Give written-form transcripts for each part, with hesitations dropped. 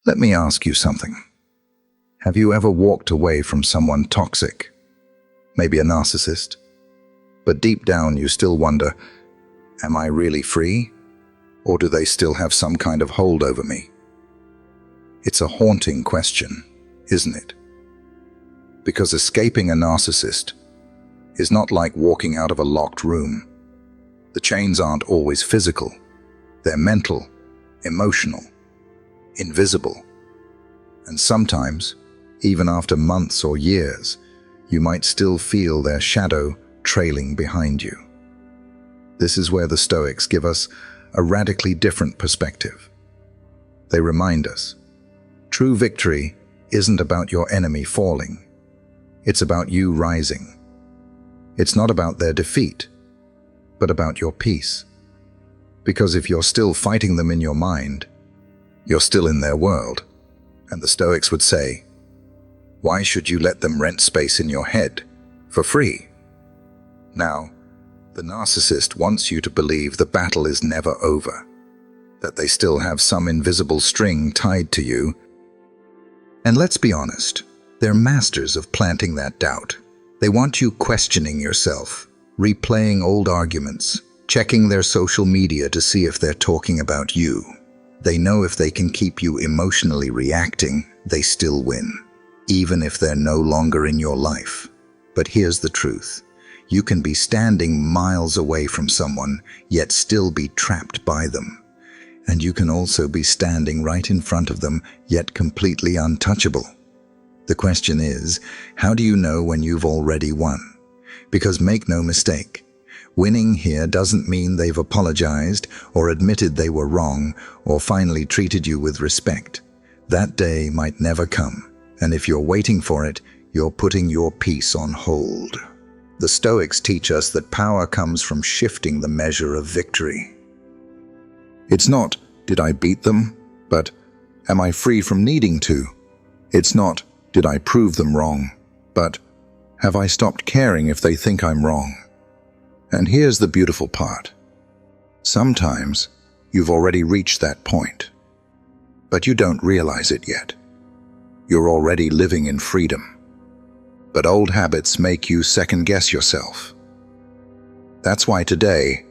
Let me ask you something. Have you ever walked away from someone toxic? Maybe a narcissist? But deep down you still wonder, am I really free? Or do they still have some kind of hold over me? It's a haunting question, isn't it? Because escaping a narcissist is not like walking out of a locked room. The chains aren't always physical. They're mental, emotional, invisible. And sometimes, even after months or years, you might still feel their shadow trailing behind you. This is where the Stoics give us a radically different perspective. They remind us, true victory isn't about your enemy falling. It's about you rising. It's not about their defeat, but about your peace. Because if you're still fighting them in your mind, you're still in their world. And the Stoics would say, why should you let them rent space in your head for free? Now, the narcissist wants you to believe the battle is never over, that they still have some invisible string tied to you. And let's be honest, they're masters of planting that doubt. They want you questioning yourself, replaying old arguments, checking their social media to see if they're talking about you. They know if they can keep you emotionally reacting, they still win, even if they're no longer in your life. But here's the truth. You can be standing miles away from someone, yet still be trapped by them. And you can also be standing right in front of them, yet completely untouchable. The question is, how do you know when you've already won? Because make no mistake, winning here doesn't mean they've apologized or admitted they were wrong or finally treated you with respect. That day might never come, and if you're waiting for it, you're putting your peace on hold. The Stoics teach us that power comes from shifting the measure of victory. It's not, did I beat them? But, am I free from needing to? It's not, did I prove them wrong? But, have I stopped caring if they think I'm wrong? And here's the beautiful part. Sometimes, you've already reached that point, but you don't realize it yet. You're already living in freedom. But old habits make you second-guess yourself. That's why today,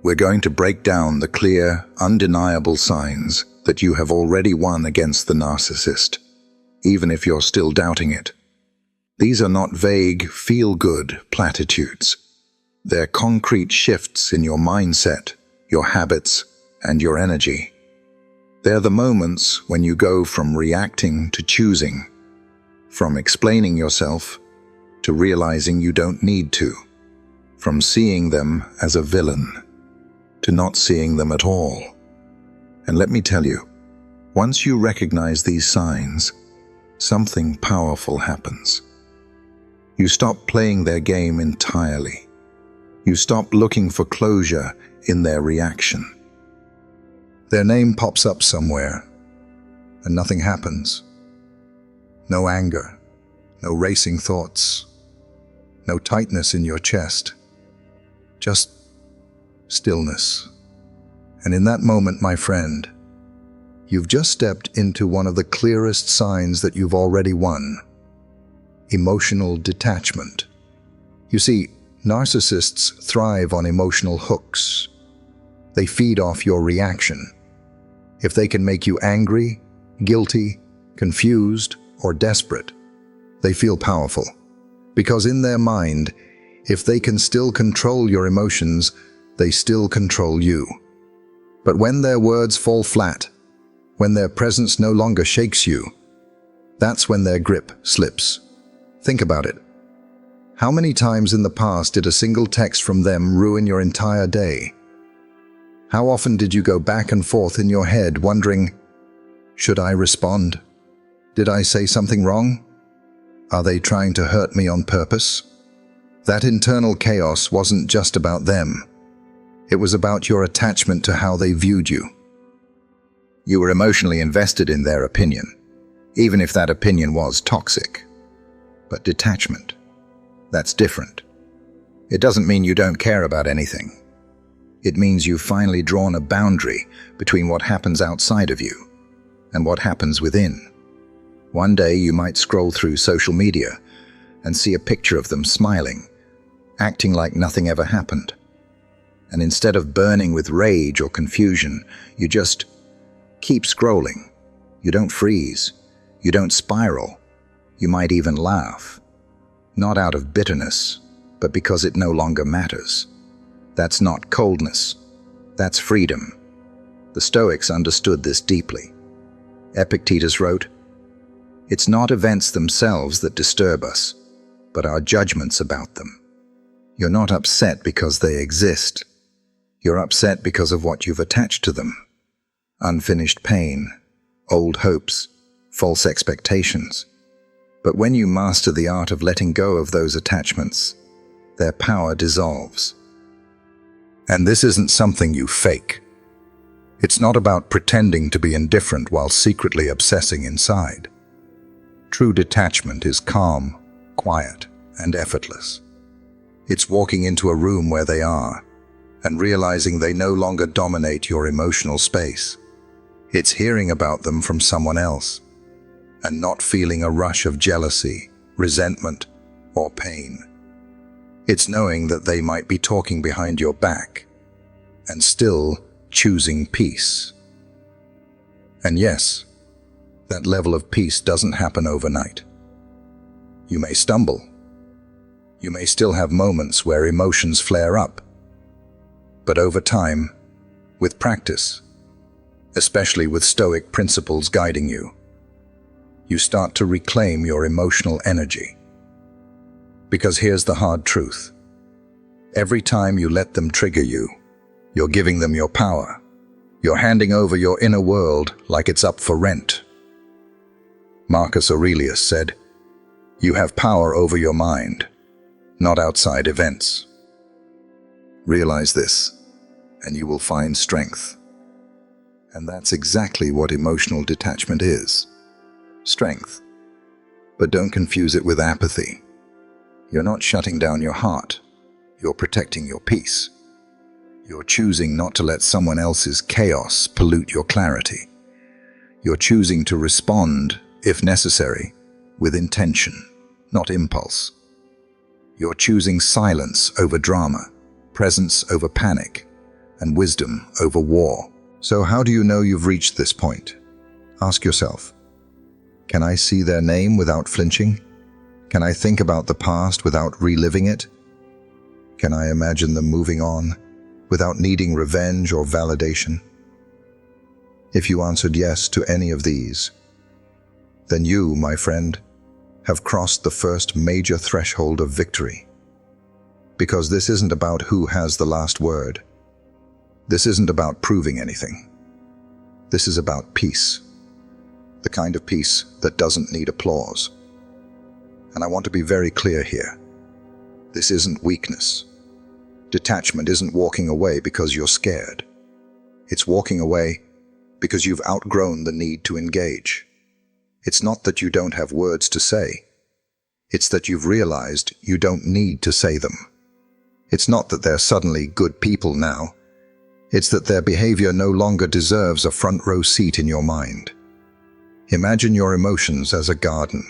we're going to break down the clear, undeniable signs that you have already won against the narcissist, even if you're still doubting it. These are not vague, feel-good platitudes. They're concrete shifts in your mindset, your habits, and your energy. They're the moments when you go from reacting to choosing, from explaining yourself to realizing you don't need to, from seeing them as a villain to not seeing them at all. And let me tell you, once you recognize these signs, something powerful happens. You stop playing their game entirely. You stop looking for closure in their reaction. Their name pops up somewhere, and nothing happens. No anger, no racing thoughts, no tightness in your chest, just stillness. And in that moment, my friend, you've just stepped into one of the clearest signs that you've already won: emotional detachment. You see, narcissists thrive on emotional hooks. They feed off your reaction. If they can make you angry, guilty, confused, or desperate, they feel powerful. Because in their mind, if they can still control your emotions, they still control you. But when their words fall flat, when their presence no longer shakes you, that's when their grip slips. Think about it. How many times in the past did a single text from them ruin your entire day? How often did you go back and forth in your head wondering, should I respond? Did I say something wrong? Are they trying to hurt me on purpose? That internal chaos wasn't just about them. It was about your attachment to how they viewed you. You were emotionally invested in their opinion, even if that opinion was toxic. But detachment, that's different. It doesn't mean you don't care about anything. It means you've finally drawn a boundary between what happens outside of you and what happens within. One day you might scroll through social media and see a picture of them smiling, acting like nothing ever happened. And instead of burning with rage or confusion, you just keep scrolling. You don't freeze. You don't spiral. You might even laugh. Not out of bitterness, but because it no longer matters. That's not coldness. That's freedom. The Stoics understood this deeply. Epictetus wrote, "It's not events themselves that disturb us, but our judgments about them." You're not upset because they exist. You're upset because of what you've attached to them. Unfinished pain, old hopes, false expectations. But when you master the art of letting go of those attachments, their power dissolves. And this isn't something you fake. It's not about pretending to be indifferent while secretly obsessing inside. True detachment is calm, quiet, and effortless. It's walking into a room where they are and realizing they no longer dominate your emotional space. It's hearing about them from someone else and not feeling a rush of jealousy, resentment, or pain. It's knowing that they might be talking behind your back and still choosing peace. And yes, that level of peace doesn't happen overnight. You may stumble. You may still have moments where emotions flare up. But over time, with practice, especially with Stoic principles guiding you, you start to reclaim your emotional energy. Because here's the hard truth. Every time you let them trigger you, you're giving them your power. You're handing over your inner world like it's up for rent. Marcus Aurelius said, "You have power over your mind, not outside events." Realize this, and you will find strength. And that's exactly what emotional detachment is. Strength. But don't confuse it with apathy. You're not shutting down your heart. You're protecting your peace. You're choosing not to let someone else's chaos pollute your clarity. You're choosing to respond, if necessary, with intention, not impulse. You're choosing silence over drama, presence over panic, and wisdom over war. So how do you know you've reached this point? Ask yourself, can I see their name without flinching? Can I think about the past without reliving it? Can I imagine them moving on without needing revenge or validation? If you answered yes to any of these, then you, my friend, have crossed the first major threshold of victory. Because this isn't about who has the last word. This isn't about proving anything. This is about peace. The kind of peace that doesn't need applause. And I want to be very clear here. This isn't weakness. Detachment isn't walking away because you're scared. It's walking away because you've outgrown the need to engage. It's not that you don't have words to say. It's that you've realized you don't need to say them. It's not that they're suddenly good people now. It's that their behavior no longer deserves a front row seat in your mind. Imagine your emotions as a garden.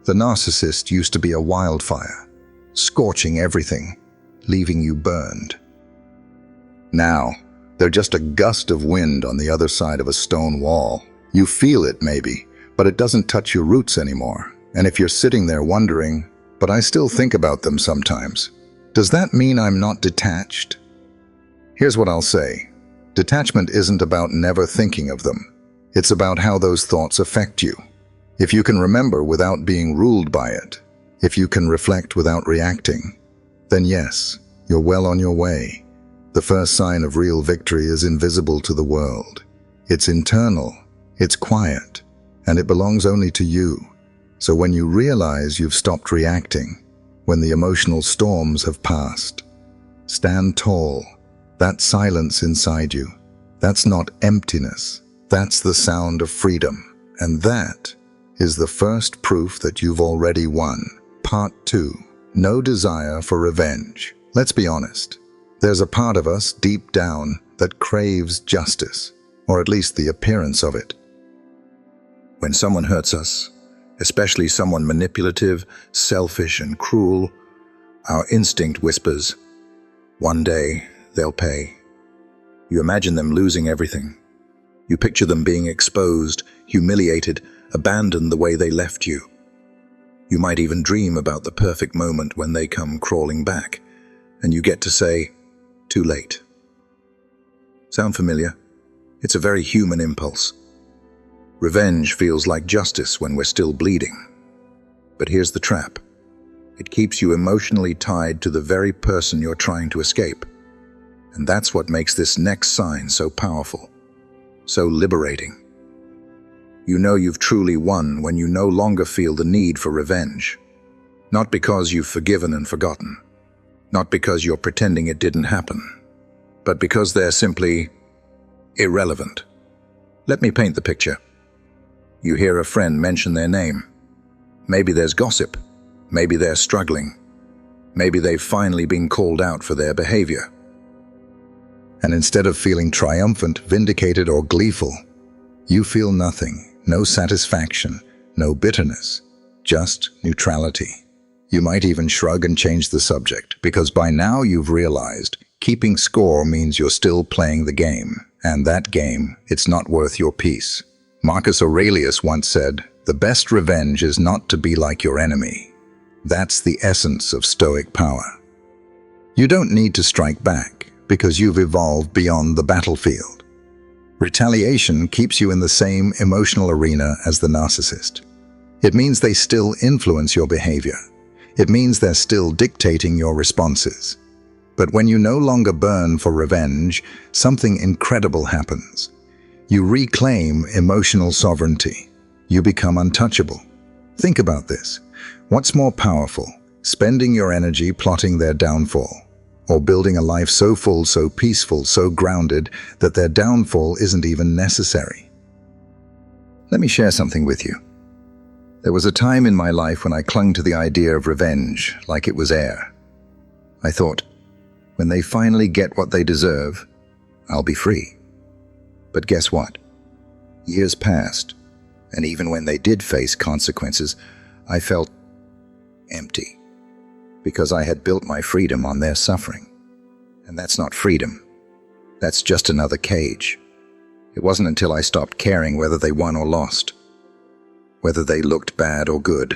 The narcissist used to be a wildfire, scorching everything, leaving you burned. Now, they're just a gust of wind on the other side of a stone wall. You feel it maybe, but it doesn't touch your roots anymore. And if you're sitting there wondering, but I still think about them sometimes, does that mean I'm not detached? Here's what I'll say. Detachment isn't about never thinking of them. It's about how those thoughts affect you. If you can remember without being ruled by it, if you can reflect without reacting, then yes, you're well on your way. The first sign of real victory is invisible to the world. It's internal, it's quiet, and it belongs only to you. So when you realize you've stopped reacting, when the emotional storms have passed, stand tall. That silence inside you, that's not emptiness. That's the sound of freedom. And that is the first proof that you've already won. Part 2. No desire for revenge. Let's be honest. There's a part of us deep down that craves justice, or at least the appearance of it. When someone hurts us, especially someone manipulative, selfish, and cruel, our instinct whispers, one day they'll pay. You imagine them losing everything. You picture them being exposed, humiliated, abandoned the way they left you. You might even dream about the perfect moment when they come crawling back, and you get to say, too late. Sound familiar? It's a very human impulse. Revenge feels like justice when we're still bleeding. But here's the trap. It keeps you emotionally tied to the very person you're trying to escape. And that's what makes this next sign so powerful, so liberating. You know you've truly won when you no longer feel the need for revenge. Not because you've forgiven and forgotten. Not because you're pretending it didn't happen. But because they're simply irrelevant. Let me paint the picture. You hear a friend mention their name. Maybe there's gossip. Maybe they're struggling. Maybe they've finally been called out for their behavior. And instead of feeling triumphant, vindicated, or gleeful, you feel nothing. No satisfaction, no bitterness, just neutrality. You might even shrug and change the subject, because by now you've realized keeping score means you're still playing the game, and that game, it's not worth your peace. Marcus Aurelius once said, "The best revenge is not to be like your enemy." That's the essence of Stoic power. You don't need to strike back, because you've evolved beyond the battlefield. Retaliation keeps you in the same emotional arena as the narcissist. It means they still influence your behavior. It means they're still dictating your responses. But when you no longer burn for revenge, something incredible happens. You reclaim emotional sovereignty. You become untouchable. Think about this. What's more powerful, spending your energy plotting their downfall, or building a life so full, so peaceful, so grounded that their downfall isn't even necessary? Let me share something with you. There was a time in my life when I clung to the idea of revenge like it was air. I thought, when they finally get what they deserve, I'll be free. But guess what? Years passed, and even when they did face consequences, I felt empty. Because I had built my freedom on their suffering. And that's not freedom. That's just another cage. It wasn't until I stopped caring whether they won or lost, whether they looked bad or good,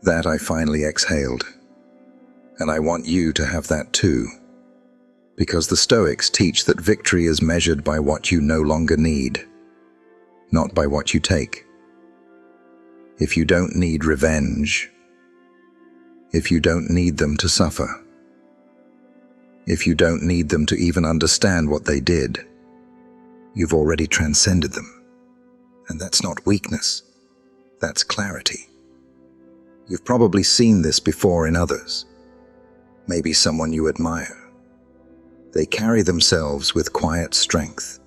that I finally exhaled. And I want you to have that too. Because the Stoics teach that victory is measured by what you no longer need, not by what you take. If you don't need revenge, if you don't need them to suffer, if you don't need them to even understand what they did, you've already transcended them. And that's not weakness, that's clarity. You've probably seen this before in others, maybe someone you admire. They carry themselves with quiet strength.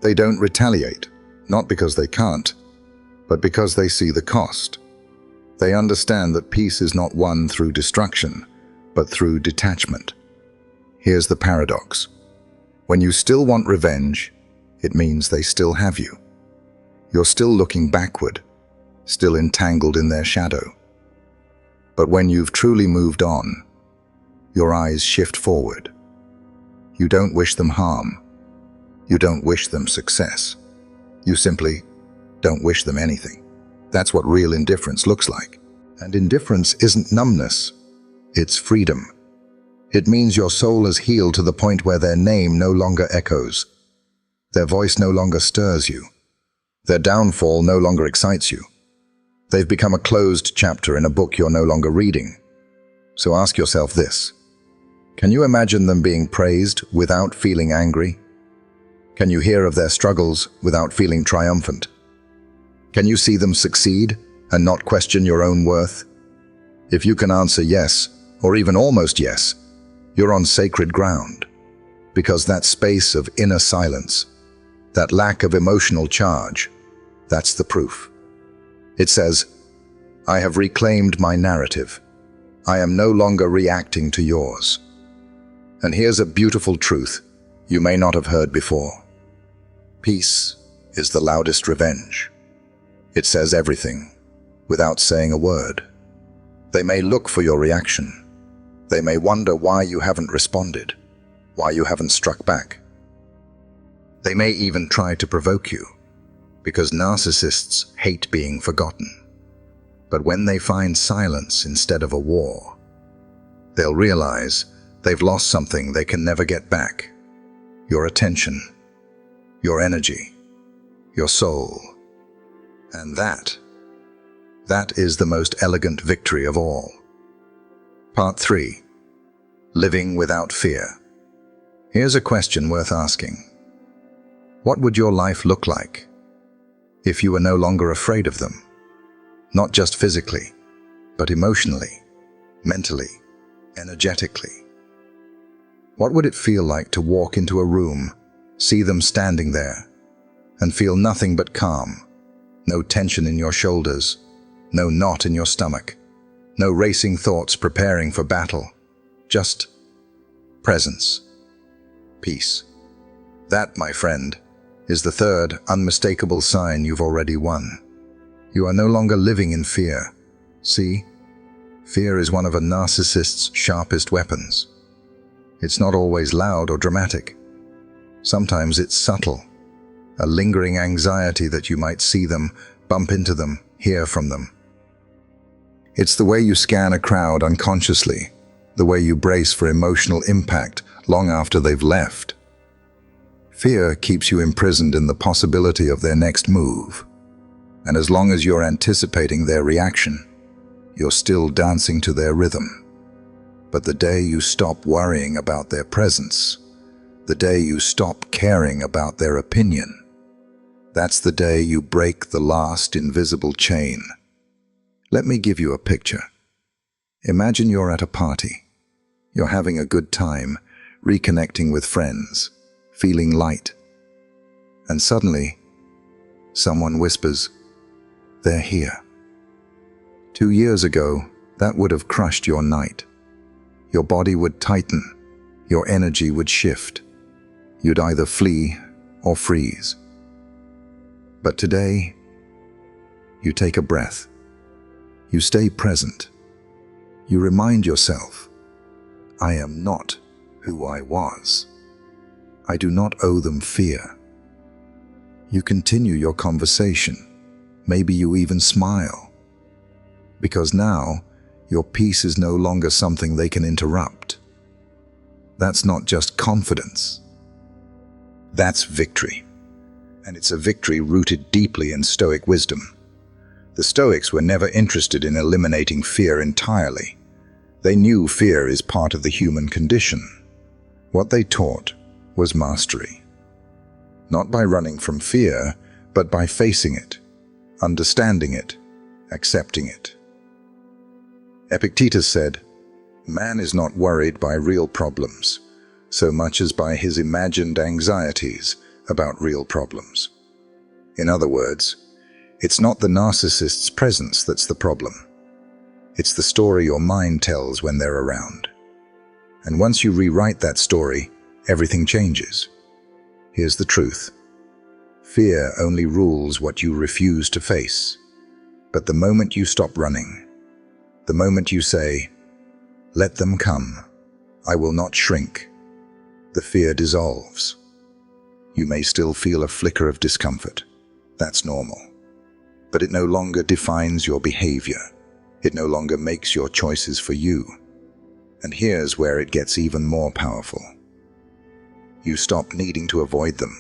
They don't retaliate, not because they can't, but because they see the cost. They understand that peace is not won through destruction, but through detachment. Here's the paradox. When you still want revenge, it means they still have you. You're still looking backward, still entangled in their shadow. But when you've truly moved on, your eyes shift forward. You don't wish them harm. You don't wish them success. You simply don't wish them anything. That's what real indifference looks like. And indifference isn't numbness, it's freedom. It means your soul has healed to the point where their name no longer echoes. Their voice no longer stirs you. Their downfall no longer excites you. They've become a closed chapter in a book you're no longer reading. So ask yourself this. Can you imagine them being praised without feeling angry? Can you hear of their struggles without feeling triumphant? Can you see them succeed and not question your own worth? If you can answer yes, or even almost yes, you're on sacred ground. Because that space of inner silence, that lack of emotional charge, that's the proof. It says, I have reclaimed my narrative. I am no longer reacting to yours. And here's a beautiful truth you may not have heard before. Peace is the loudest revenge. It says everything, without saying a word. They may look for your reaction. They may wonder why you haven't responded, why you haven't struck back. They may even try to provoke you, because narcissists hate being forgotten. But when they find silence instead of a war, they'll realize they've lost something they can never get back: your attention, your energy, your soul. And that is the most elegant victory of all. Part 3. Living without fear. Here's a question worth asking. What would your life look like if you were no longer afraid of them? Not just physically, but emotionally, mentally, energetically. What would it feel like to walk into a room, see them standing there, and feel nothing but calm? No tension in your shoulders, no knot in your stomach, no racing thoughts preparing for battle, just presence, peace. That, my friend, is the third unmistakable sign you've already won. You are no longer living in fear. See, fear is one of a narcissist's sharpest weapons. It's not always loud or dramatic. Sometimes it's subtle, a lingering anxiety that you might see them, bump into them, hear from them. It's the way you scan a crowd unconsciously, the way you brace for emotional impact long after they've left. Fear keeps you imprisoned in the possibility of their next move, and as long as you're anticipating their reaction, you're still dancing to their rhythm. But the day you stop worrying about their presence, the day you stop caring about their opinion, that's the day you break the last invisible chain. Let me give you a picture. Imagine you're at a party. You're having a good time, reconnecting with friends, feeling light. And suddenly, someone whispers, "They're here." 2 years ago, that would have crushed your night. Your body would tighten, your energy would shift. You'd either flee or freeze. But today, you take a breath. You stay present. You remind yourself, I am not who I was. I do not owe them fear. You continue your conversation. Maybe you even smile. Because now, your peace is no longer something they can interrupt. That's not just confidence. That's victory. And it's a victory rooted deeply in Stoic wisdom. The Stoics were never interested in eliminating fear entirely. They knew fear is part of the human condition. What they taught was mastery. Not by running from fear, but by facing it, understanding it, accepting it. Epictetus said, "Man is not worried by real problems, so much as by his imagined anxieties about real problems." In other words, it's not the narcissist's presence that's the problem. It's the story your mind tells when they're around. And once you rewrite that story, everything changes. Here's the truth. Fear only rules what you refuse to face. But the moment you stop running, the moment you say, "Let them come, I will not shrink," the fear dissolves. You may still feel a flicker of discomfort. That's normal. But it no longer defines your behavior. It no longer makes your choices for you. And here's where it gets even more powerful. You stop needing to avoid them.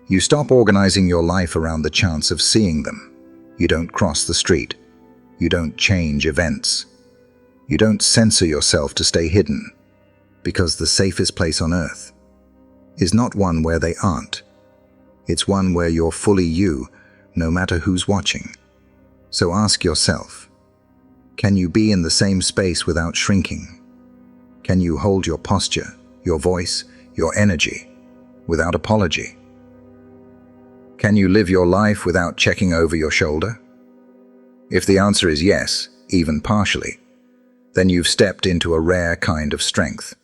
You stop organizing your life around the chance of seeing them. You don't cross the street. You don't change events. You don't censor yourself to stay hidden, because the safest place on earth is not one where they aren't. It's one where you're fully you, no matter who's watching. So ask yourself, can you be in the same space without shrinking? Can you hold your posture, your voice, your energy, without apology? Can you live your life without checking over your shoulder? If the answer is yes, even partially, then you've stepped into a rare kind of strength.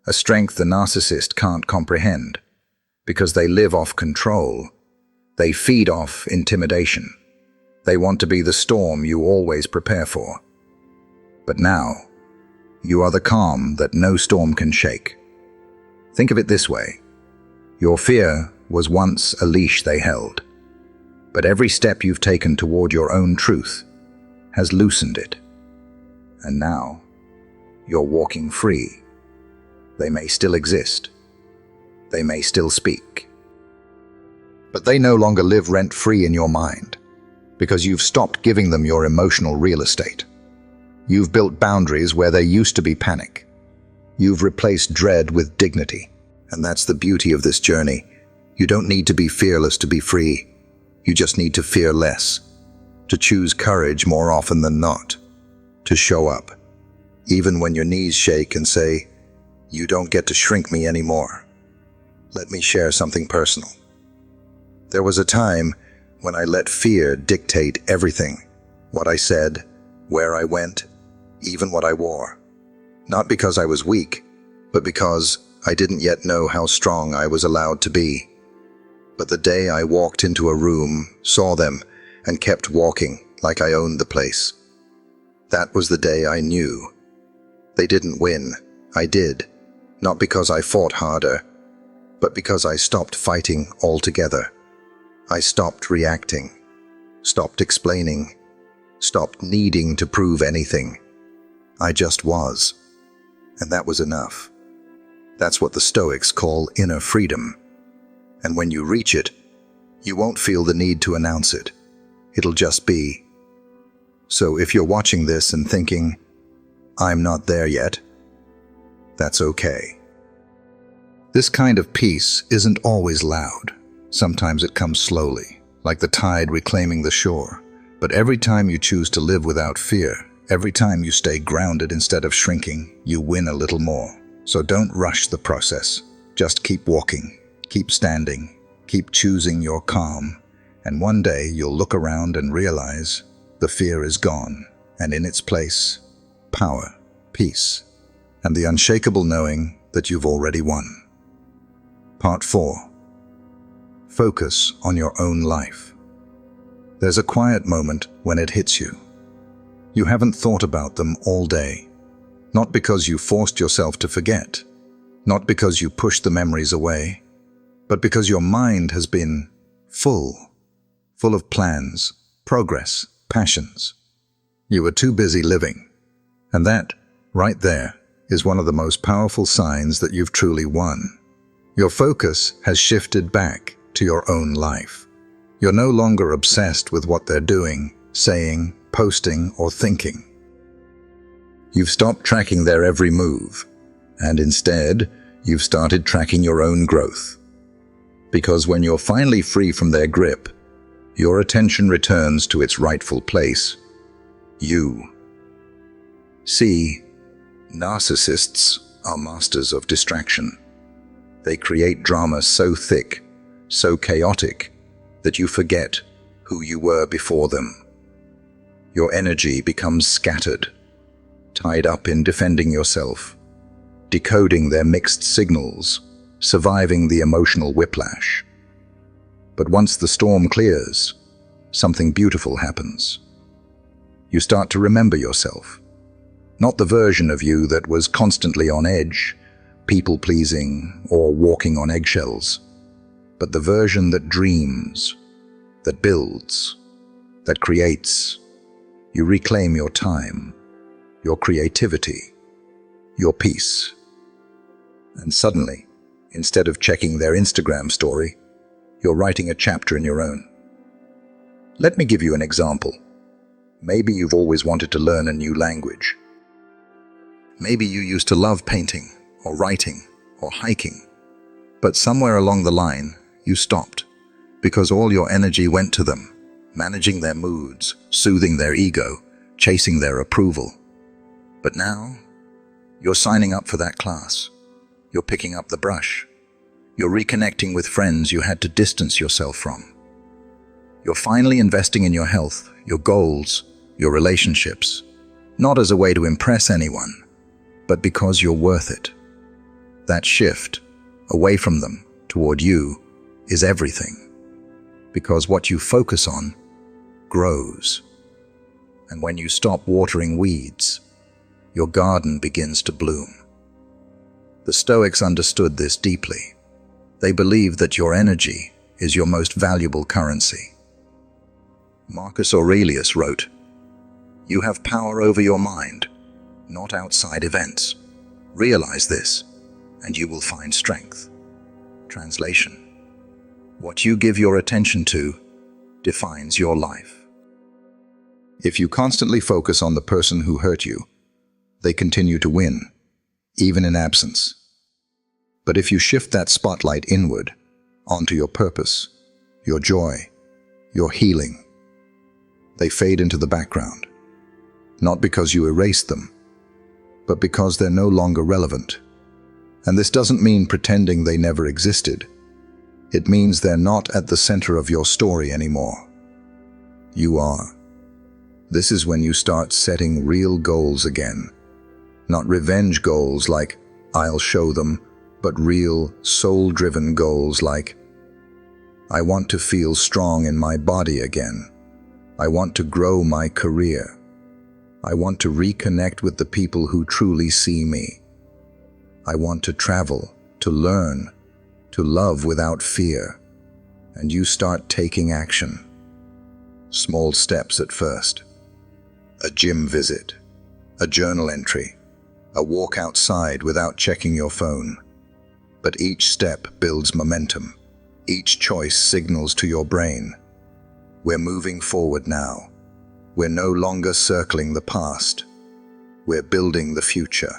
A strength the narcissist can't comprehend, because they live off control, They feed off intimidation. They want to be the storm you always prepare for. But now, you are the calm that no storm can shake. Think of it this way. Your fear was once a leash they held, but every step you've taken toward your own truth has loosened it. And now, you're walking free. They may still exist. They may still speak. But they no longer live rent-free in your mind, because you've stopped giving them your emotional real estate. You've built boundaries where there used to be panic. You've replaced dread with dignity. And that's the beauty of this journey. You don't need to be fearless to be free. You just need to fear less, to choose courage more often than not, to show up, even when your knees shake, and say, "You don't get to shrink me anymore." Let me share something personal. There was a time when I let fear dictate everything, what I said, where I went, even what I wore. Not because I was weak, but because I didn't yet know how strong I was allowed to be. But the day I walked into a room, saw them, and kept walking like I owned the place, that was the day I knew. They didn't win. I did. Not because I fought harder, but because I stopped fighting altogether. I stopped reacting, stopped explaining, stopped needing to prove anything. I just was. And that was enough. That's what the Stoics call inner freedom. And when you reach it, you won't feel the need to announce it. It'll just be. So if you're watching this and thinking, "I'm not there yet," that's okay. This kind of peace isn't always loud. Sometimes it comes slowly, like the tide reclaiming the shore. But every time you choose to live without fear, every time you stay grounded instead of shrinking, you win a little more. So don't rush the process. Just keep walking, keep standing, keep choosing your calm, and one day you'll look around and realize the fear is gone, and in its place, power, peace, and the unshakable knowing that you've already won. Part 4. Focus on your own life. There's a quiet moment when it hits you. You haven't thought about them all day. Not because you forced yourself to forget, not because you pushed the memories away, but because your mind has been full of plans, progress, passions. You were too busy living. And that, right there, is one of the most powerful signs that you've truly won. Your focus has shifted back to your own life. You're no longer obsessed with what they're doing, saying, posting, or thinking. You've stopped tracking their every move, and instead, you've started tracking your own growth. Because when you're finally free from their grip, your attention returns to its rightful place, you. See, narcissists are masters of distraction. They create drama so thick, so chaotic, that you forget who you were before them. Your energy becomes scattered, tied up in defending yourself, decoding their mixed signals, surviving the emotional whiplash. But once the storm clears, something beautiful happens. You start to remember yourself, not the version of you that was constantly on edge, people-pleasing, or walking on eggshells, but the version that dreams, that builds, that creates. You reclaim your time, your creativity, your peace. And suddenly, instead of checking their Instagram story, you're writing a chapter in your own. Let me give you an example. Maybe you've always wanted to learn a new language. Maybe you used to love painting, or writing, or hiking. But somewhere along the line, you stopped, because all your energy went to them, managing their moods, soothing their ego, chasing their approval. But now, you're signing up for that class. You're picking up the brush. You're reconnecting with friends you had to distance yourself from. You're finally investing in your health, your goals, your relationships, not as a way to impress anyone, but because you're worth it. That shift, away from them, toward you, is everything. because what you focus on grows. And when you stop watering weeds, your garden begins to bloom. The Stoics understood this deeply. They believed that your energy is your most valuable currency. Marcus Aurelius wrote, "You have power over your mind, not outside events. Realize this, and you will find strength." Translation: what you give your attention to defines your life. If you constantly focus on the person who hurt you, they continue to win, even in absence. But if you shift that spotlight inward, onto your purpose, your joy, your healing, they fade into the background, not because you erased them, but because they're no longer relevant. And this doesn't mean pretending they never existed. It means they're not at the center of your story anymore. You are. This is when you start setting real goals again. Not revenge goals like, "I'll show them," but real, soul-driven goals like, "I want to feel strong in my body again. I want to grow my career. I want to reconnect with the people who truly see me. I want to travel, to learn, to love without fear." And you start taking action. Small steps at first. A gym visit, a journal entry, a walk outside without checking your phone. But each step builds momentum. Each choice signals to your brain, we're moving forward now. We're no longer circling the past. We're building the future.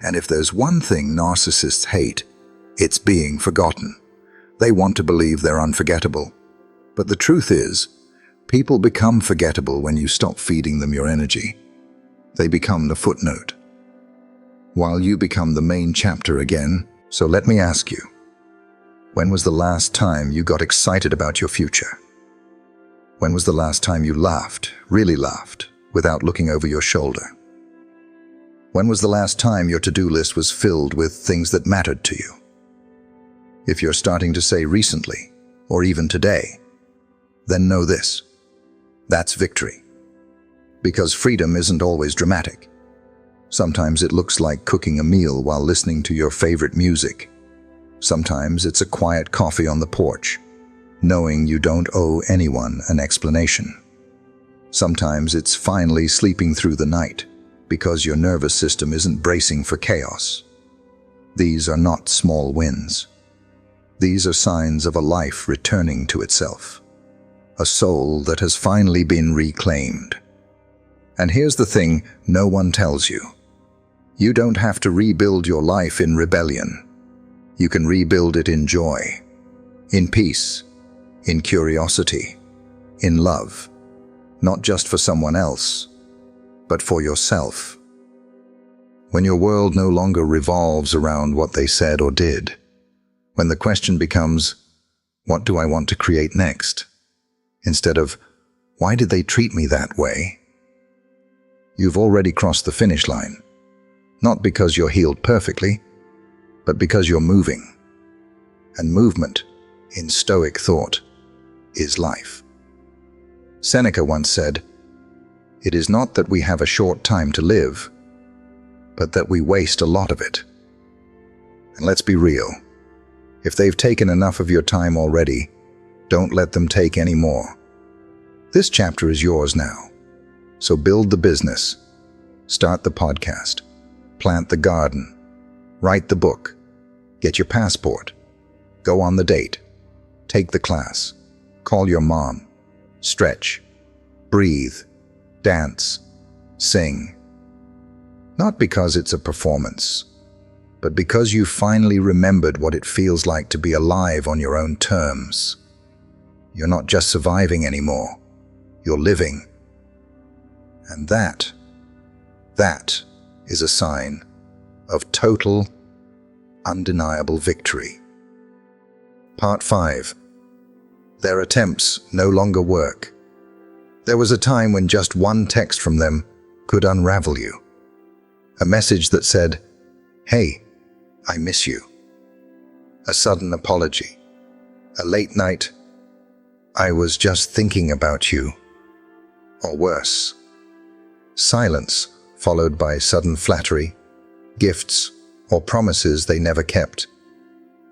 And if there's one thing narcissists hate, it's being forgotten. They want to believe they're unforgettable. But the truth is, people become forgettable when you stop feeding them your energy. They become the footnote, while you become the main chapter again. So let me ask you, when was the last time you got excited about your future? When was the last time you laughed, really laughed, without looking over your shoulder? When was the last time your to-do list was filled with things that mattered to you? If you're starting to say recently, or even today, then know this: that's victory. Because freedom isn't always dramatic. Sometimes it looks like cooking a meal while listening to your favorite music. Sometimes it's a quiet coffee on the porch, knowing you don't owe anyone an explanation. Sometimes it's finally sleeping through the night because your nervous system isn't bracing for chaos. These are not small wins. These are signs of a life returning to itself, a soul that has finally been reclaimed. And here's the thing no one tells you. You don't have to rebuild your life in rebellion. You can rebuild it in joy, in peace, in curiosity, in love, not just for someone else, but for yourself. When your world no longer revolves around what they said or did, when the question becomes, what do I want to create next? Instead of, why did they treat me that way? You've already crossed the finish line, not because you're healed perfectly, but because you're moving. And movement, in Stoic thought, is life. Seneca once said, "It is not that we have a short time to live, but that we waste a lot of it." And let's be real. If they've taken enough of your time already, don't let them take any more. This chapter is yours now. So build the business, start the podcast, plant the garden, write the book, get your passport, go on the date, take the class, call your mom, stretch, breathe, dance, sing. Not because it's a performance, but because you finally remembered what it feels like to be alive on your own terms. You're not just surviving anymore, you're living. And that is a sign of total, undeniable victory. Part 5. Their attempts no longer work. There was a time when just one text from them could unravel you. A message that said, "Hey, I miss you." A sudden apology. A late night, "I was just thinking about you." Or worse, silence followed by sudden flattery, gifts, or promises they never kept.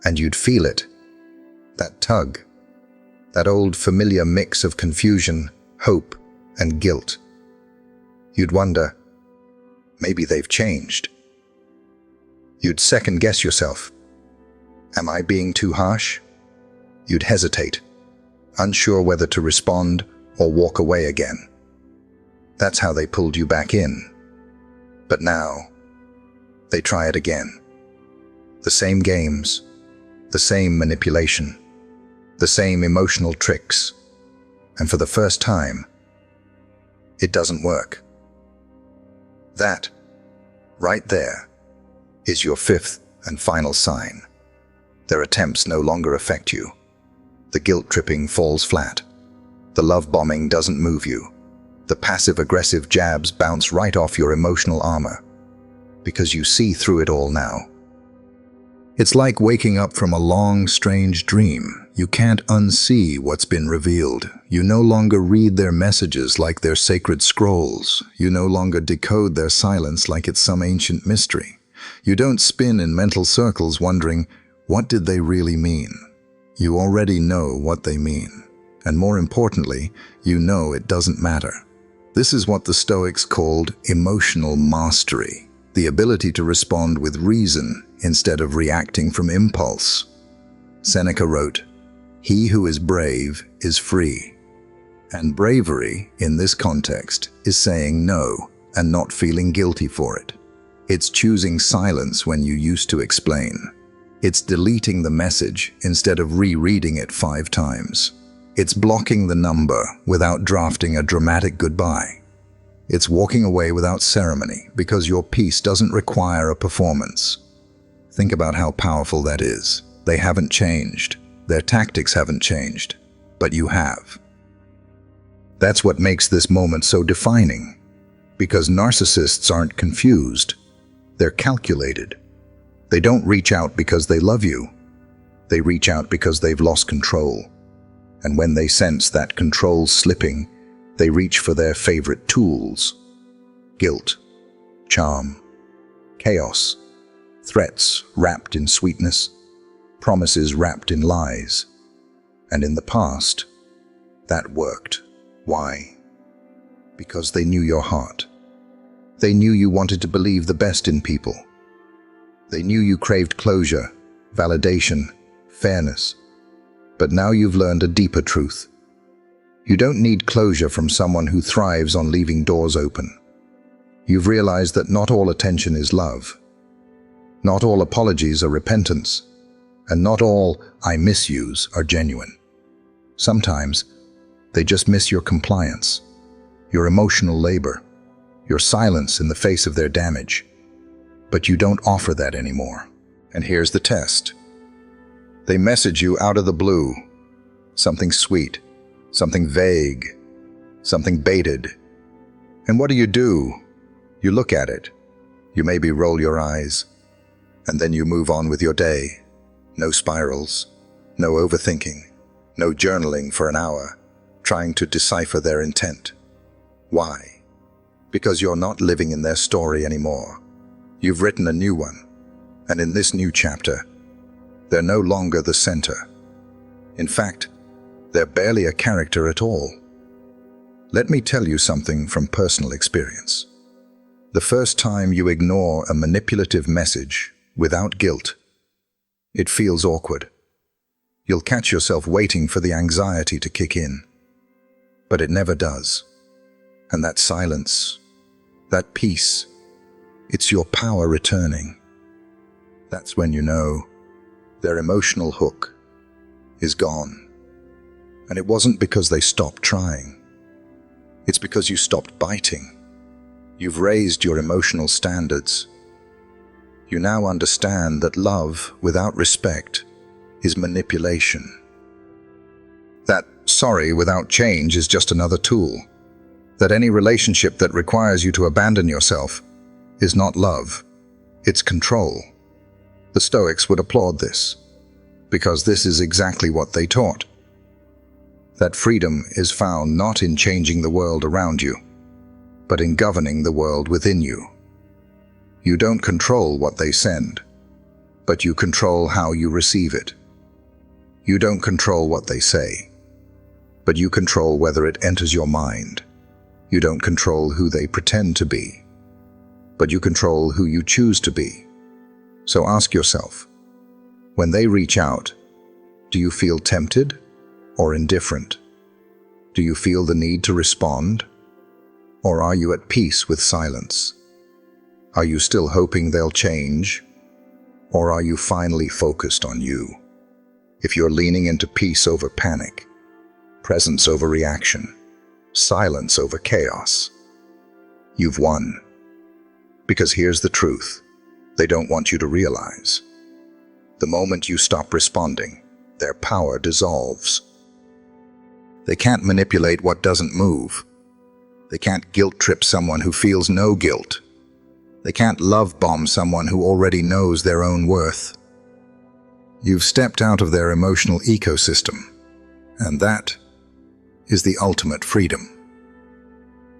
And you'd feel it. That tug. That old familiar mix of confusion, hope, and guilt. You'd wonder, maybe they've changed. You'd second-guess yourself. Am I being too harsh? You'd hesitate, unsure whether to respond or walk away again. That's how they pulled you back in. But now, they try it again. The same games, the same manipulation, the same emotional tricks. And for the first time, it doesn't work. That, right there, is your fifth and final sign. Their attempts no longer affect you. The guilt-tripping falls flat. The love-bombing doesn't move you. The passive-aggressive jabs bounce right off your emotional armor, because you see through it all now. It's like waking up from a long, strange dream. You can't unsee what's been revealed. You no longer read their messages like they're sacred scrolls. You no longer decode their silence like it's some ancient mystery. You don't spin in mental circles wondering, what did they really mean? You already know what they mean. And more importantly, you know it doesn't matter. This is what the Stoics called emotional mastery, the ability to respond with reason instead of reacting from impulse. Seneca wrote, "He who is brave is free." And bravery, in this context, is saying no and not feeling guilty for it. It's choosing silence when you used to explain. It's deleting the message instead of rereading it 5 times. It's blocking the number without drafting a dramatic goodbye. It's walking away without ceremony because your peace doesn't require a performance. Think about how powerful that is. They haven't changed. Their tactics haven't changed. But you have. That's what makes this moment so defining. Because narcissists aren't confused. They're calculated. They don't reach out because they love you. They reach out because they've lost control. And when they sense that control slipping, they reach for their favorite tools. Guilt, charm, chaos, threats wrapped in sweetness, promises wrapped in lies. And in the past, that worked. Why? Because they knew your heart. They knew you wanted to believe the best in people. They knew you craved closure, validation, fairness. But now you've learned a deeper truth. You don't need closure from someone who thrives on leaving doors open. You've realized that not all attention is love. Not all apologies are repentance. And not all "I miss yous" are genuine. Sometimes, they just miss your compliance, your emotional labor, your silence in the face of their damage. But you don't offer that anymore. And here's the test. They message you out of the blue. Something sweet, something vague, something baited. And what do? You look at it. You maybe roll your eyes. And then you move on with your day. No spirals, no overthinking, no journaling for an hour, trying to decipher their intent. Why? Because you're not living in their story anymore. You've written a new one. And in this new chapter, they're no longer the center. In fact, they're barely a character at all. Let me tell you something from personal experience. The first time you ignore a manipulative message without guilt, it feels awkward. You'll catch yourself waiting for the anxiety to kick in. But it never does. And that silence, that peace, it's your power returning. That's when you know their emotional hook is gone. And it wasn't because they stopped trying. It's because you stopped biting. You've raised your emotional standards. You now understand that love without respect is manipulation. That sorry without change is just another tool. That any relationship that requires you to abandon yourself is not love, it's control. The Stoics would applaud this, because this is exactly what they taught. That freedom is found not in changing the world around you, but in governing the world within you. You don't control what they send, but you control how you receive it. You don't control what they say, but you control whether it enters your mind. You don't control who they pretend to be, but you control who you choose to be. So ask yourself, when they reach out, do you feel tempted or indifferent? Do you feel the need to respond? Or are you at peace with silence? Are you still hoping they'll change? Or are you finally focused on you? If you're leaning into peace over panic, presence over reaction, silence over chaos, you've won. Because here's the truth they don't want you to realize. The moment you stop responding, their power dissolves. They can't manipulate what doesn't move. They can't guilt-trip someone who feels no guilt. They can't love-bomb someone who already knows their own worth. You've stepped out of their emotional ecosystem, and that is the ultimate freedom.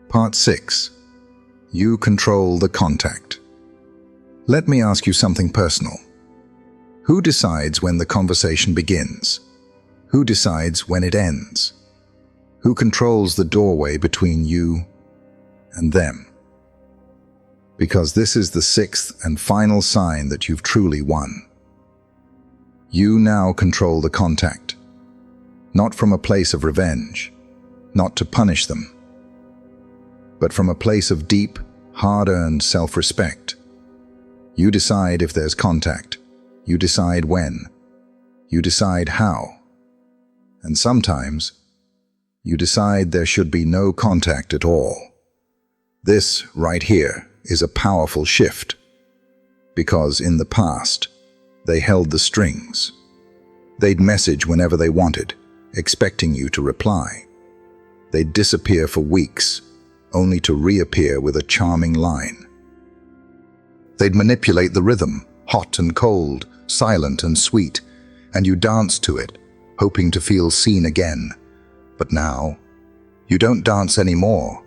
Part 6. You control the contact. Let me ask you something personal. Who decides when the conversation begins? Who decides when it ends? Who controls the doorway between you and them? Because this is the 6th and final sign that you've truly won. You now control the contact, not from a place of revenge, not to punish them, but from a place of deep, hard-earned self-respect. You decide if there's contact. You decide when. You decide how. And sometimes, you decide there should be no contact at all. This, right here, is a powerful shift. Because in the past, they held the strings. They'd message whenever they wanted, expecting you to reply. They'd disappear for weeks, only to reappear with a charming line. They'd manipulate the rhythm, hot and cold, silent and sweet, and you dance to it, hoping to feel seen again. But now, you don't dance anymore.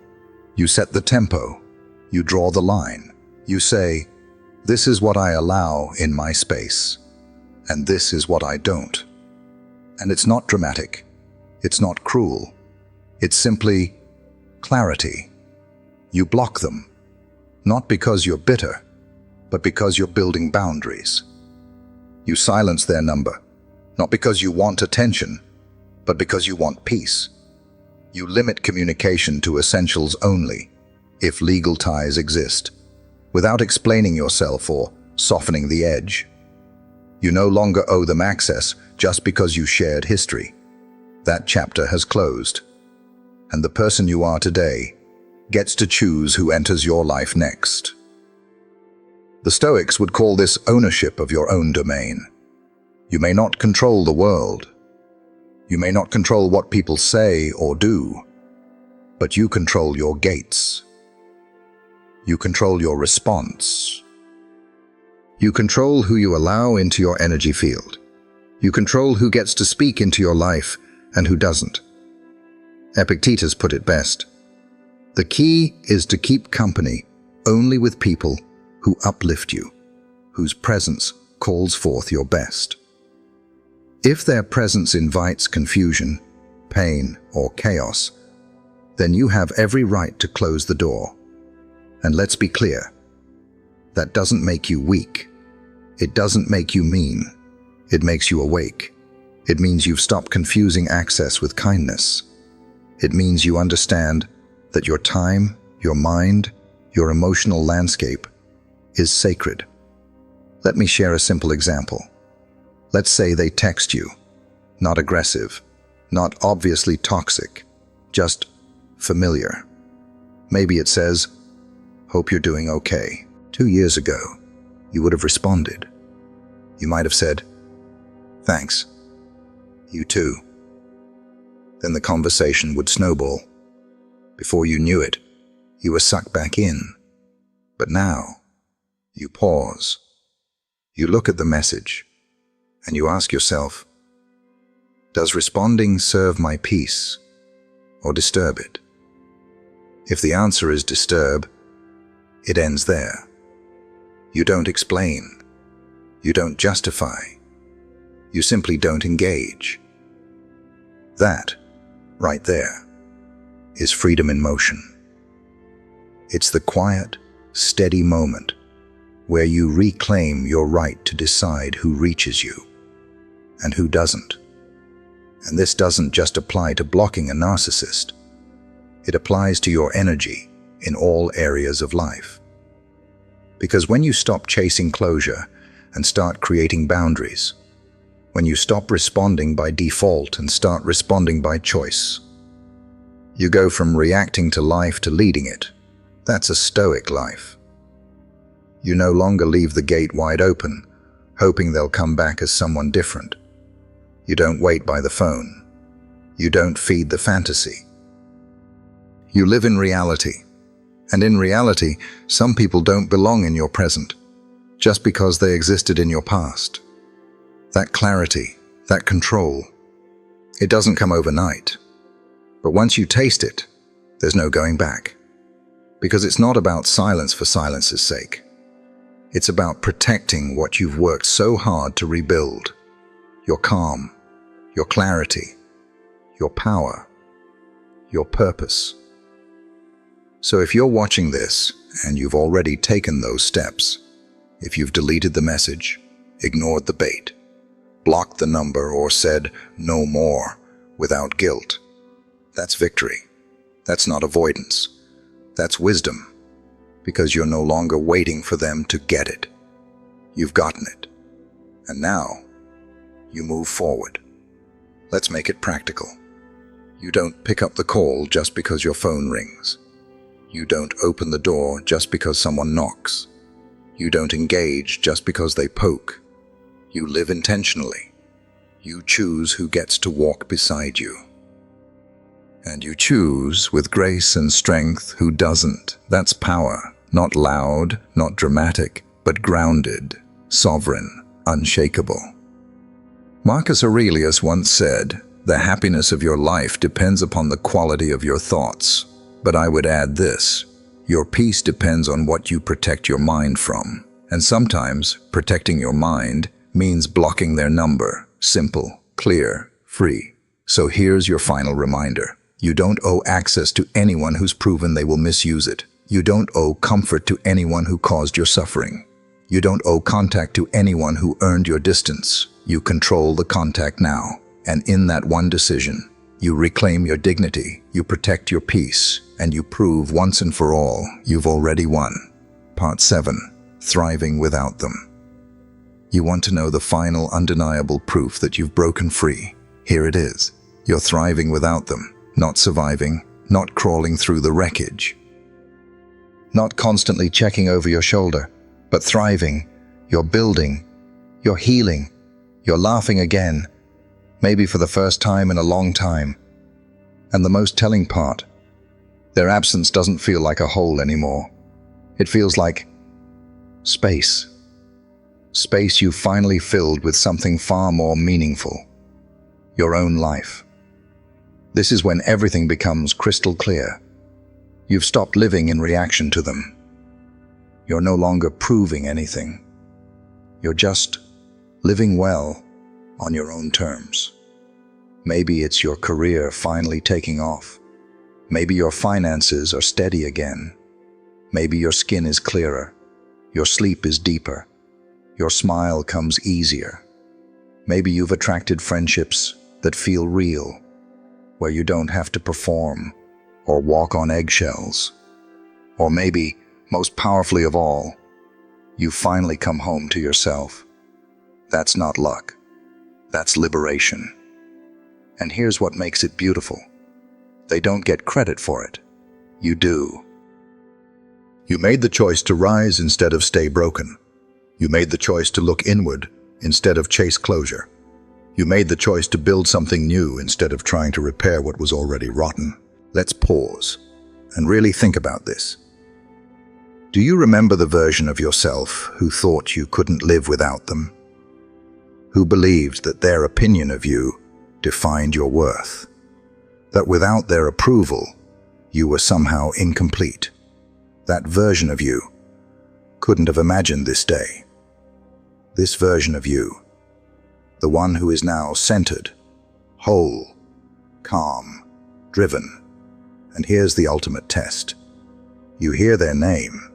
You set the tempo. You draw the line. You say, this is what I allow in my space, and this is what I don't. And it's not dramatic. It's not cruel. It's simply clarity. You block them, not because you're bitter, but because you're building boundaries. You silence their number, not because you want attention, but because you want peace. You limit communication to essentials only, if legal ties exist, without explaining yourself or softening the edge. You no longer owe them access just because you shared history. That chapter has closed, and the person you are today gets to choose who enters your life next. The Stoics would call this ownership of your own domain. You may not control the world. You may not control what people say or do, but you control your gates. You control your response. You control who you allow into your energy field. You control who gets to speak into your life and who doesn't. Epictetus put it best. The key is to keep company only with people who uplift you, whose presence calls forth your best. If their presence invites confusion, pain, or chaos, then you have every right to close the door. And let's be clear, that doesn't make you weak. It doesn't make you mean. It makes you awake. It means you've stopped confusing access with kindness. It means you understand that your time, your mind, your emotional landscape is sacred. Let me share a simple example. Let's say they text you, not aggressive, not obviously toxic, just familiar. Maybe it says, "Hope you're doing okay." 2 years ago, you would have responded. You might have said, "Thanks. You too." Then the conversation would snowball. Before you knew it, you were sucked back in. But now, you pause. You look at the message, and you ask yourself, Does responding serve my peace or disturb it? If the answer is disturb, it ends there. You don't explain. You don't justify. You simply don't engage. That, right there, is freedom in motion. It's the quiet, steady moment where you reclaim your right to decide who reaches you and who doesn't. And this doesn't just apply to blocking a narcissist. It applies to your energy in all areas of life. Because when you stop chasing closure and start creating boundaries, when you stop responding by default and start responding by choice, you go from reacting to life to leading it. That's a Stoic life. You no longer leave the gate wide open, hoping they'll come back as someone different. You don't wait by the phone. You don't feed the fantasy. You live in reality. And in reality, some people don't belong in your present, just because they existed in your past. That clarity, that control, it doesn't come overnight. But once you taste it, there's no going back. Because it's not about silence for silence's sake. It's about protecting what you've worked so hard to rebuild. Your calm, your clarity, your power, your purpose. So if you're watching this and you've already taken those steps, if you've deleted the message, ignored the bait, blocked the number, or said no more without guilt, that's victory. That's not avoidance. That's wisdom, because you're no longer waiting for them to get it. You've gotten it. And now, you move forward. Let's make it practical. You don't pick up the call just because your phone rings. You don't open the door just because someone knocks. You don't engage just because they poke. You live intentionally. You choose who gets to walk beside you. And you choose with grace and strength who doesn't. That's power. Not loud, not dramatic, but grounded, sovereign, unshakable. Marcus Aurelius once said, "The happiness of your life depends upon the quality of your thoughts." But I would add this: your peace depends on what you protect your mind from. And sometimes protecting your mind means blocking their number. Simple, clear, free. So here's your final reminder. You don't owe access to anyone who's proven they will misuse it. You don't owe comfort to anyone who caused your suffering. You don't owe contact to anyone who earned your distance. You control the contact now. And in that one decision, you reclaim your dignity, you protect your peace, and you prove once and for all you've already won. Part 7. Thriving without them. You want to know the final undeniable proof that you've broken free? Here it is. You're thriving without them. Not surviving, not crawling through the wreckage. Not constantly checking over your shoulder, but thriving. You're building. You're healing. You're laughing again. Maybe for the first time in a long time. And the most telling part, their absence doesn't feel like a hole anymore. It feels like space. Space you finally filled with something far more meaningful. Your own life. This is when everything becomes crystal clear. You've stopped living in reaction to them. You're no longer proving anything. You're just living well on your own terms. Maybe it's your career finally taking off. Maybe your finances are steady again. Maybe your skin is clearer. Your sleep is deeper. Your smile comes easier. Maybe you've attracted friendships that feel real, where you don't have to perform or walk on eggshells. Or maybe, most powerfully of all, you finally come home to yourself. That's not luck. That's liberation. And here's what makes it beautiful. They don't get credit for it. You do. You made the choice to rise instead of stay broken. You made the choice to look inward instead of chase closure. You made the choice to build something new instead of trying to repair what was already rotten. Let's pause and really think about this. Do you remember the version of yourself who thought you couldn't live without them? Who believed that their opinion of you defined your worth, that without their approval, you were somehow incomplete. That version of you couldn't have imagined this day. This version of you, the one who is now centered, whole, calm, driven. And here's the ultimate test. You hear their name,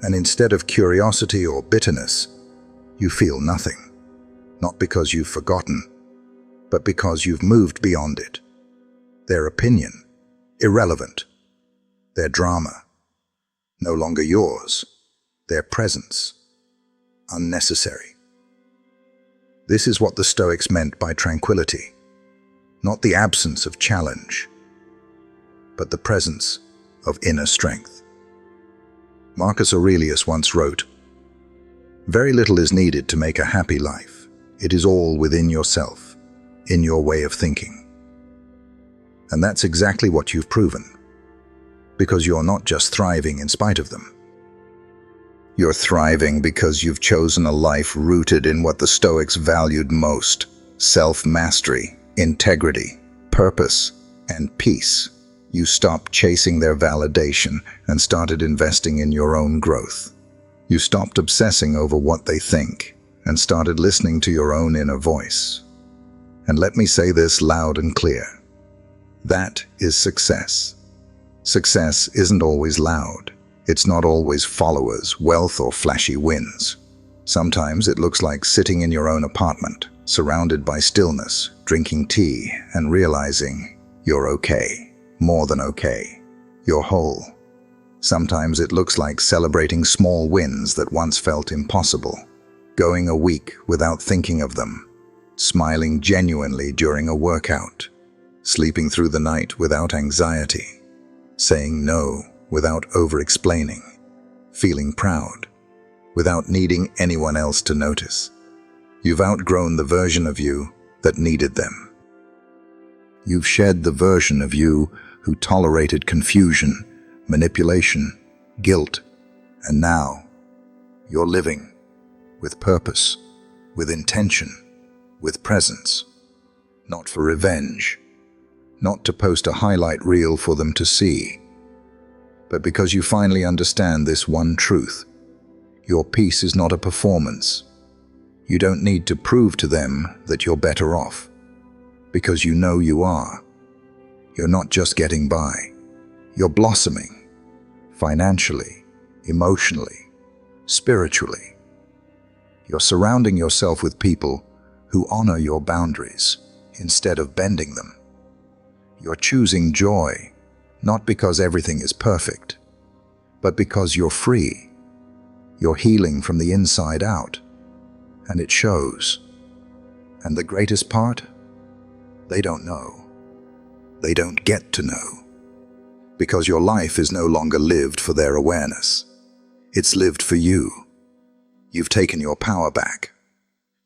and instead of curiosity or bitterness, you feel nothing. Not because you've forgotten, but because you've moved beyond it. Their opinion, irrelevant. Their drama, no longer yours. Their presence, unnecessary. This is what the Stoics meant by tranquility. Not the absence of challenge, but the presence of inner strength. Marcus Aurelius once wrote, "Very little is needed to make a happy life. It is all within yourself, in your way of thinking." And that's exactly what you've proven, because you're not just thriving in spite of them. You're thriving because you've chosen a life rooted in what the Stoics valued most: self-mastery, integrity, purpose, and peace. You stopped chasing their validation and started investing in your own growth. You stopped obsessing over what they think and started listening to your own inner voice. And let me say this loud and clear. That is success. Success isn't always loud. It's not always followers, wealth, or flashy wins. Sometimes it looks like sitting in your own apartment, surrounded by stillness, drinking tea, and realizing you're okay. More than okay. You're whole. Sometimes it looks like celebrating small wins that once felt impossible. Going a week without thinking of them. Smiling genuinely during a workout. Sleeping through the night without anxiety. Saying no without over-explaining. Feeling proud without needing anyone else to notice. You've outgrown the version of you that needed them. You've shed the version of you who tolerated confusion, manipulation, guilt, and now you're living with purpose, with intention, with presence, not for revenge, not to post a highlight reel for them to see, but because you finally understand this one truth: your peace is not a performance. You don't need to prove to them that you're better off, because you know you are. You're not just getting by. You're blossoming, financially, emotionally, spiritually. You're surrounding yourself with people who honor your boundaries instead of bending them. You're choosing joy, not because everything is perfect, but because you're free. You're healing from the inside out, and it shows. And the greatest part? They don't know. They don't get to know. Because your life is no longer lived for their awareness. It's lived for you. You've taken your power back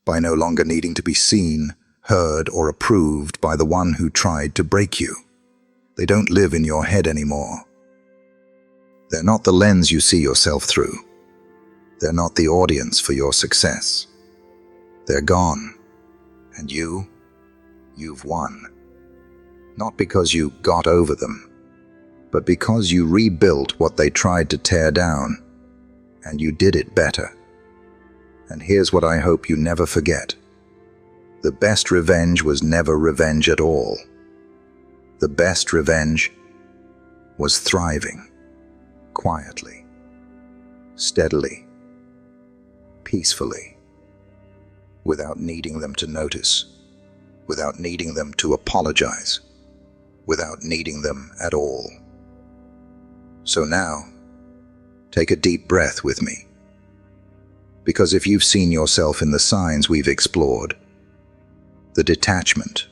by no longer needing to be seen, heard, or approved by the one who tried to break you. They don't live in your head anymore. They're not the lens you see yourself through. They're not the audience for your success. They're gone. And you've won. Not because you got over them, but because you rebuilt what they tried to tear down, and you did it better. And here's what I hope you never forget. The best revenge was never revenge at all. The best revenge was thriving, quietly, steadily, peacefully, without needing them to notice, without needing them to apologize, without needing them at all. So now, take a deep breath with me. Because if you've seen yourself in the signs we've explored, the detachment,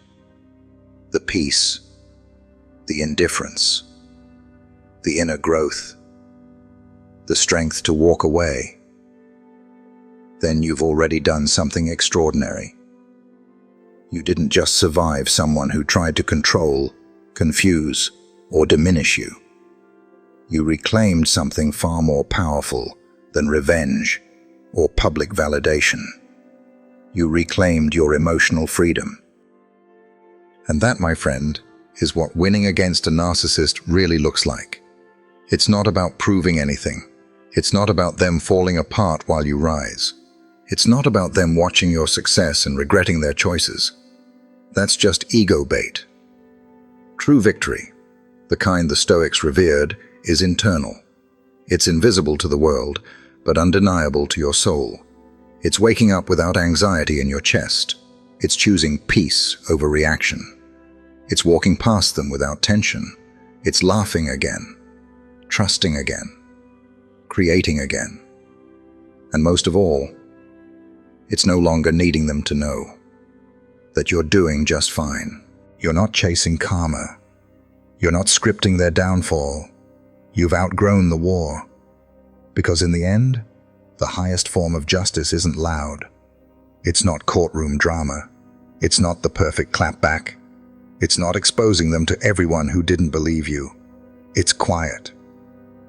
the peace, the indifference, the inner growth, the strength to walk away, then you've already done something extraordinary. You didn't just survive someone who tried to control, confuse, or diminish you. You reclaimed something far more powerful than revenge or public validation. You reclaimed your emotional freedom. And that, my friend, is what winning against a narcissist really looks like. It's not about proving anything. It's not about them falling apart while you rise. It's not about them watching your success and regretting their choices. That's just ego bait. True victory, the kind the Stoics revered, is internal. It's invisible to the world, but undeniable to your soul. It's waking up without anxiety in your chest. It's choosing peace over reaction. It's walking past them without tension. It's laughing again, trusting again, creating again. And most of all, it's no longer needing them to know that you're doing just fine. You're not chasing karma. You're not scripting their downfall. You've outgrown the war. Because in the end, the highest form of justice isn't loud. It's not courtroom drama. It's not the perfect clapback. It's not exposing them to everyone who didn't believe you. It's quiet.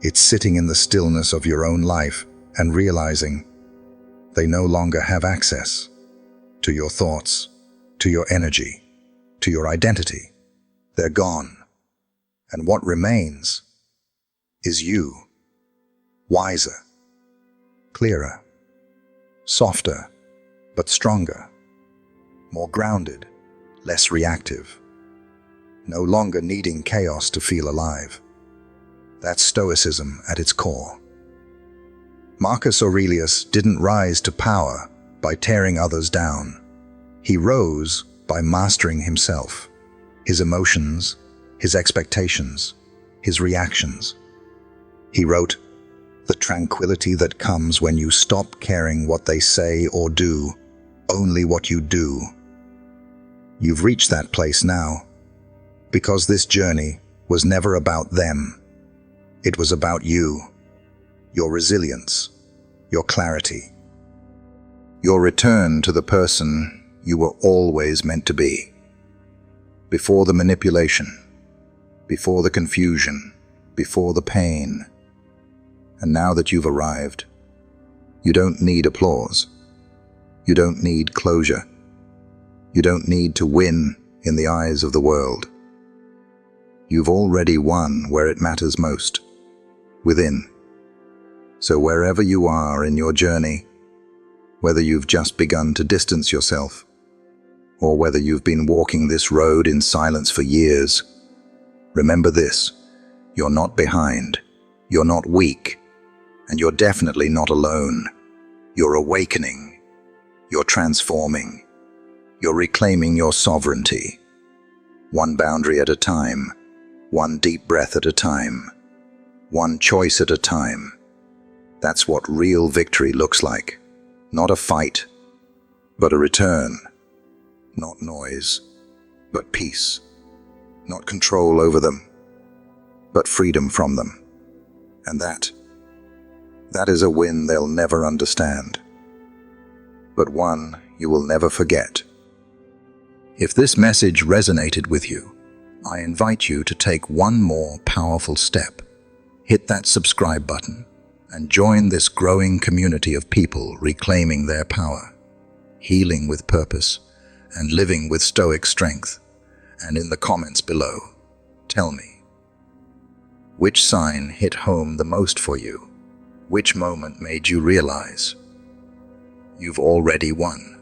It's sitting in the stillness of your own life and realizing they no longer have access to your thoughts, to your energy, to your identity. They're gone. And what remains is you, wiser, clearer, softer, but stronger, more grounded, less reactive, no longer needing chaos to feel alive. That's Stoicism at its core. Marcus Aurelius didn't rise to power by tearing others down. He rose by mastering himself, his emotions, his expectations, his reactions. He wrote, "The tranquility that comes when you stop caring what they say or do, only what you do." You've reached that place now, because this journey was never about them. It was about you, your resilience, your clarity, your return to the person you were always meant to be. Before the manipulation, before the confusion, before the pain. And now that you've arrived, you don't need applause. You don't need closure. You don't need to win in the eyes of the world. You've already won where it matters most, within. So wherever you are in your journey, whether you've just begun to distance yourself, or whether you've been walking this road in silence for years, remember this: you're not behind, you're not weak, and you're definitely not alone. You're awakening, you're transforming, you're reclaiming your sovereignty. One boundary at a time, one deep breath at a time, one choice at a time. That's what real victory looks like. Not a fight, but a return. Not noise, but peace. Not control over them, but freedom from them. And that is a win they'll never understand, but one you will never forget. If this message resonated with you, I invite you to take one more powerful step. Hit that subscribe button and join this growing community of people reclaiming their power, healing with purpose, and living with stoic strength. And in the comments below, tell me, which sign hit home the most for you? Which moment made you realize you've already won?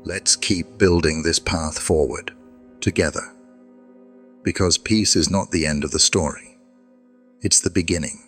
Let's keep building this path forward together, because peace is not the end of the story. It's the beginning.